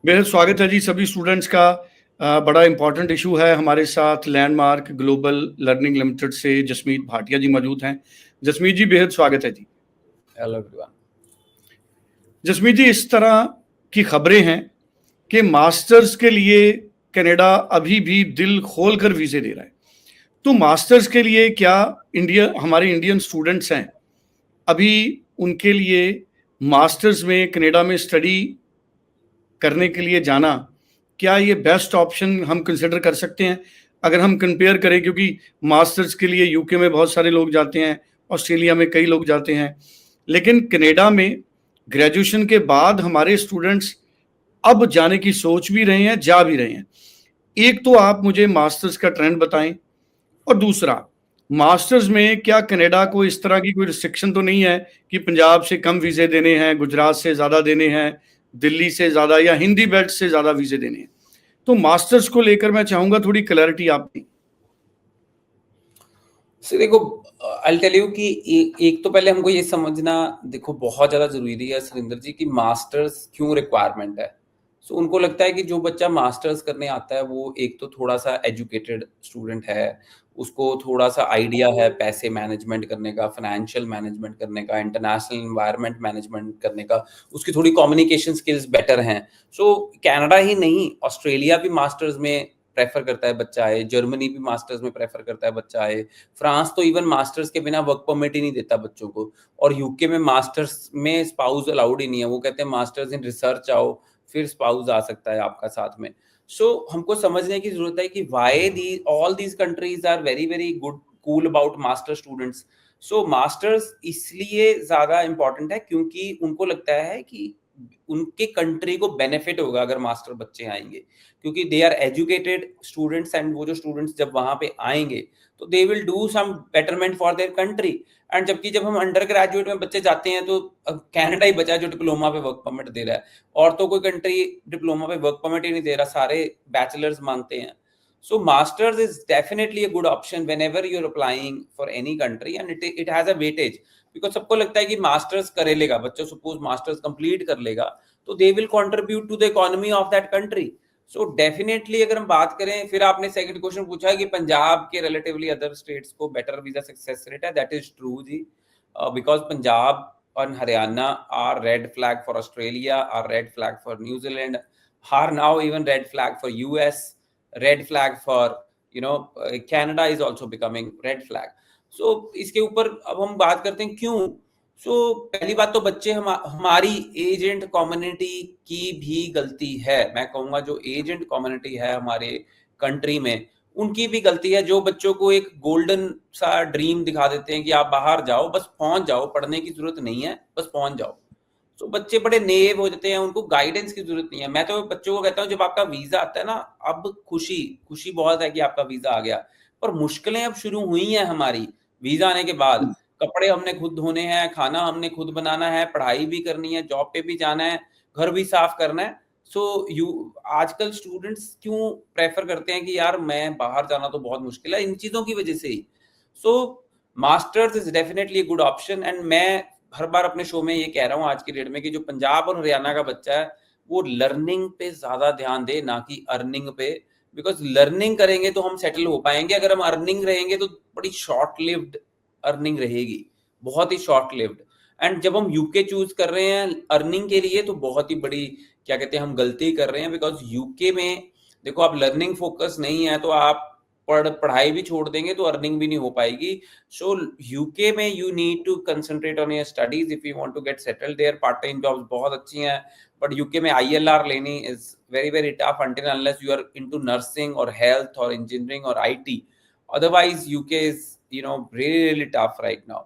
बेहद स्वागत है जी सभी स्टूडेंट्स का। बड़ा इम्पोर्टेंट इशू है। हमारे साथ लैंडमार्क ग्लोबल लर्निंग लिमिटेड से जसमीत भाटिया जी मौजूद हैं। जसमीत जी, बेहद स्वागत है जी। Hello everyone. जसमीत जी, इस तरह की खबरें हैं कि मास्टर्स के लिए कनाडा अभी भी दिल खोल कर वीज़े दे रहा है। तो मास्टर्स के लिए क्या हमारे इंडियन स्टूडेंट्स हैं, अभी उनके लिए मास्टर्स में कनाडा में स्टडी करने के लिए जाना, क्या ये बेस्ट ऑप्शन हम कंसिडर कर सकते हैं? अगर हम कंपेयर करें, क्योंकि मास्टर्स के लिए यूके में बहुत सारे लोग जाते हैं, ऑस्ट्रेलिया में कई लोग जाते हैं, लेकिन कनाडा में ग्रेजुएशन के बाद हमारे स्टूडेंट्स अब जाने की सोच भी रहे हैं, जा भी रहे हैं। एक तो आप मुझे मास्टर्स का ट्रेंड बताएं, और दूसरा, मास्टर्स में क्या कनाडा को इस तरह की कोई रिस्ट्रिक्शन तो नहीं है कि पंजाब से कम वीज़े देने हैं, गुजरात से ज़्यादा देने हैं, दिल्ली से ज़्यादा या हिंदी बेल्ट से ज़्यादा वीज़े देने हैं? तो मास्टर्स को लेकर मैं चाहूंगा थोड़ी क्लैरिटी आप दें। देखो, आई टेल यू कि एक तो पहले हमको ये समझना, देखो, बहुत ज्यादा जरूरी है सुरेंद्र जी कि मास्टर्स क्यों रिक्वायरमेंट है। उनको लगता है कि जो बच्चा मास्टर्स करने आता है वो एक तो थोड़ा सा एजुकेटेड स्टूडेंट है, उसको थोड़ा सा आइडिया है पैसे मैनेजमेंट करने का, फाइनेंशियल मैनेजमेंट करने का, इंटरनेशनल एनवायरनमेंट मैनेजमेंट करने का, उसकी थोड़ी कम्युनिकेशन स्किल्स बेटर हैं। कनाडा ही नहीं, ऑस्ट्रेलिया भी मास्टर्स में प्रेफर करता है बच्चा आए, जर्मनी भी मास्टर्स में प्रेफर करता है बच्चा आए, फ्रांस तो इवन मास्टर्स के बिना वर्क परमिट ही नहीं देता बच्चों को, और यूके में मास्टर्स में स्पाउस अलाउड ही नहीं है। वो कहते हैं मास्टर्स इन रिसर्च आओ, फिर स्पाउस आ सकता है आपका साथ में। हमको समझने की जरूरत है कि why all these countries are very very good cool about master students. Masters इसलिए ज्यादा इंपॉर्टेंट है क्योंकि उनको लगता है कि उनके कंट्री को बेनिफिट होगा अगर मास्टर बच्चे आएंगे, क्योंकि they are educated students, and वो जो स्टूडेंट्स जब वहां पे आएंगे तो they will do some betterment for their country. And जबकि जब हम अंडर ग्रेजुएट में बच्चे जाते हैं तो कनाडा ही बचा जो डिप्लोमा पे वर्क परमिट दे रहा है, और तो कोई कंट्री डिप्लोमा पे वर्क परमिट ही नहीं दे रहा, सारे बैचलर्स मांगते हैं। Masters is definitely a good option whenever you're applying for any country, and it has a weightage, because सबको लगता है कि मास्टर्स कर लेगा बच्चा, सपोज मास्टर्स कंप्लीट कर लेगा तो they will contribute to the economy of that country. Definitely अगर हम बात करें, फिर आपने सेकंड क्वेश्चन पूछा है कि पंजाब के रिलेटिवली अदर स्टेट्स को बेटर वीजा सक्सेस रेट है। दैट इज ट्रू जी, बिकॉज पंजाब और Haryana are red flag for Australia, are red flag for New Zealand, are now even red flag for US, red flag for Canada is also becoming red flag. इसके ऊपर अब हम बात करते हैं क्यों। पहली बात तो बच्चे हमारी एजेंट कम्युनिटी की भी गलती है। मैं कहूंगा जो एजेंट कम्युनिटी है हमारे कंट्री में, उनकी भी गलती है, जो बच्चों को एक गोल्डन सा ड्रीम दिखा देते हैं कि आप बाहर जाओ, बस पहुंच जाओ, पढ़ने की जरूरत नहीं है, बस पहुंच जाओ। बच्चे बड़े नेव हो जाते हैं, उनको गाइडेंस की जरूरत नहीं है। मैं तो बच्चों को कहता हूँ जब आपका वीजा आता है ना, अब खुशी बहुत है कि आपका वीजा आ गया, पर मुश्किलें अब शुरू हुई हैं हमारी वीजा आने के बाद। कपड़े हमने खुद धोने हैं, खाना हमने खुद बनाना है, पढ़ाई भी करनी है, जॉब पे भी जाना है, घर भी साफ करना है। आजकल स्टूडेंट्स क्यों प्रेफर करते हैं कि यार मैं बाहर जाना तो बहुत मुश्किल है, इन चीजों की वजह से ही। Masters is definitely good option, and मैं हर बार अपने शो में ये कह रहा हूँ आज की डेट में कि जो पंजाब और हरियाणा का बच्चा है वो लर्निंग पे ज्यादा ध्यान दे, ना कि अर्निंग पे। बिकॉज लर्निंग करेंगे तो हम सेटल हो पाएंगे, अगर हम अर्निंग रहेंगे तो बड़ी शॉर्ट लिव्ड अर्निंग रहेगी, बहुत ही शॉर्ट लिव्ड। एंड जब हम यूके चूज कर रहे हैं अर्निंग के लिए तो बहुत ही बड़ी, क्या कहते हैं, हम गलती कर रहे हैं। बिकॉज यूके में देखो, आप लर्निंग फोकस नहीं है तो आप पढ़ाई भी छोड़ देंगे तो अर्निंग भी नहीं हो पाएगी। यूके में you need to concentrate on your studies if you want to get settled there. Part time jobs बहुत अच्छी हैं, बट यूके में ILR लेनी is very very tough until unless you are into nursing और health और engineering और IT। otherwise UK is really tough right now,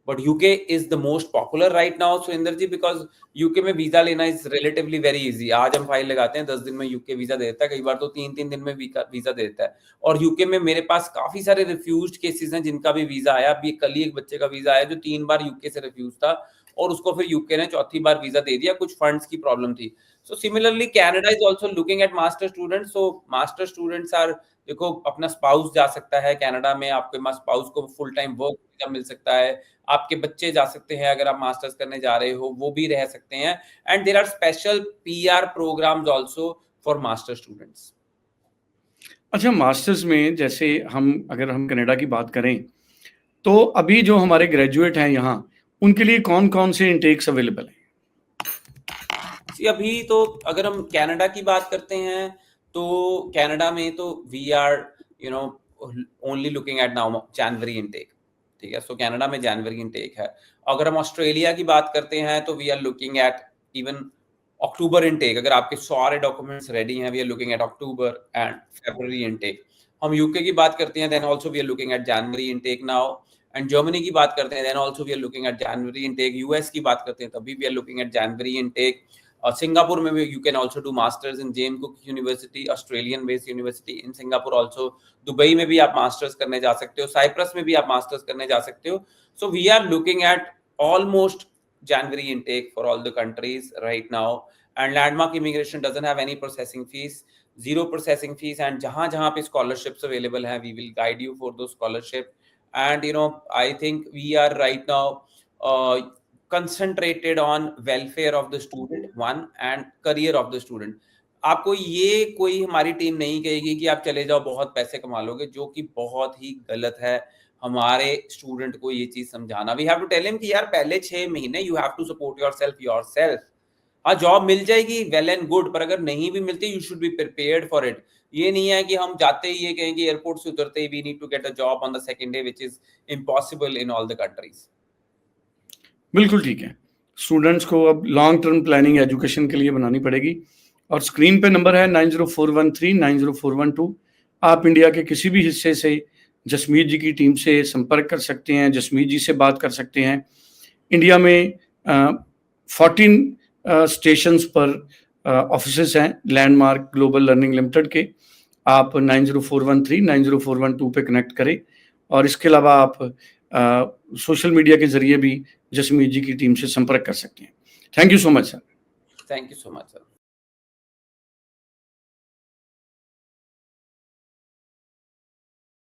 but UK is the most popular right now, Surendra ji, because UK में visa लेना is relatively very easy। आज हम file लगाते हैं 10 दिन में UK वीजा दे देता है, कई बार तो 3-3 दिन में वीजा दे देता है। और UK में मेरे पास काफी सारे रिफ्यूज्ड केसेस हैं जिनका भी वीजा आया। अभी कल ही एक बच्चे का वीजा आया जो 3 बार UK से रिफ्यूज था और उसको फिर UK ने चौथी बार वीजा दे दिया, कुछ फंड्स की प्रॉब्लम थी। Similarly Canada is also looking at master students. Master students are, देखो, अपना स्पाउस जा सकता है कनाडा में, आपके पास स्पाउस को फुल टाइम वर्क वीजा मिल सकता है, आपके बच्चे जा सकते हैं, अगर आप मास्टर्स करने जा रहे हो वो भी रह सकते हैं, and there are special PR programs also for master students. अच्छा, मास्टर्स में जैसे अगर हम कनाडा की बात करें, तो अभी जो हमारे ग्रेजुएट हैं यहाँ, उनके लिए कौन-कौन से इनटेक्स अवेलेबल हैं? अभी तो अगर हम कनाडा की बात करते हैं तो कनाडा में तो we are you know only looking at now January intake, ठीक है। सो कनाडा में जनवरी इनटेक है। अगर हम ऑस्ट्रेलिया की बात करते हैं तो we are looking at even October intake. अगर आपके सारे डॉक्यूमेंट्स रेडी हैं, we are looking at October and February intake. हम यूके की बात करते हैं, then also we are looking at January intake now. And Germany की बात करते हैं, then also we are looking at January intake. US की बात करते हैं तभी we are looking at January intake. Singapore में भी you can also do masters in James Cook university, Australian based university in Singapore also. Dubai में भी आप मास्टर्स करने जा सकते हो, साइप्रस में भी आप मास्टर्स करने जा सकते हो। So we are looking at almost January intake for all the countries right now, and Landmark Immigration doesn't have any processing fees, zero processing fees, and जहाँ पे scholarships available हैं, we will guide you for those scholarship. And I think we are right now concentrated on welfare of the student one and career of the student. आपको ये कोई हमारी team नहीं कहेगी कि आप चले जाओ बहुत पैसे कमा लोगे, जो कि बहुत ही गलत है। हमारे स्टूडेंट को ये चीज समझाना, we have to tell him कि यार पहले 6 महीने you have to support yourself. हाँ, जॉब मिल जाएगी, वेल एंड गुड, पर अगर नहीं भी मिलती you should be prepared for it. ये नहीं है कि हम जाते ही ये कहेंगे एयरपोर्ट से उतरते ही we need to get a job on the second day, which is impossible in all the countries. बिल्कुल ठीक है। स्टूडेंट्स को अब लॉन्ग टर्म प्लानिंग एजुकेशन के लिए बनानी पड़ेगी, और स्क्रीन पे नंबर है 9041390412। आप इंडिया के किसी भी हिस्से से जसमीत जी की टीम से संपर्क कर सकते हैं, जसमीत जी से बात कर सकते हैं। इंडिया में 14 स्टेशंस पर ऑफिसेस हैं लैंडमार्क ग्लोबल लर्निंग लिमिटेड के। आप 9041390412 पे कनेक्ट करें, और इसके अलावा आप सोशल मीडिया के जरिए भी जसमीत जी की टीम से संपर्क कर सकते हैं। Thank you so much sir. Thank you so much sir.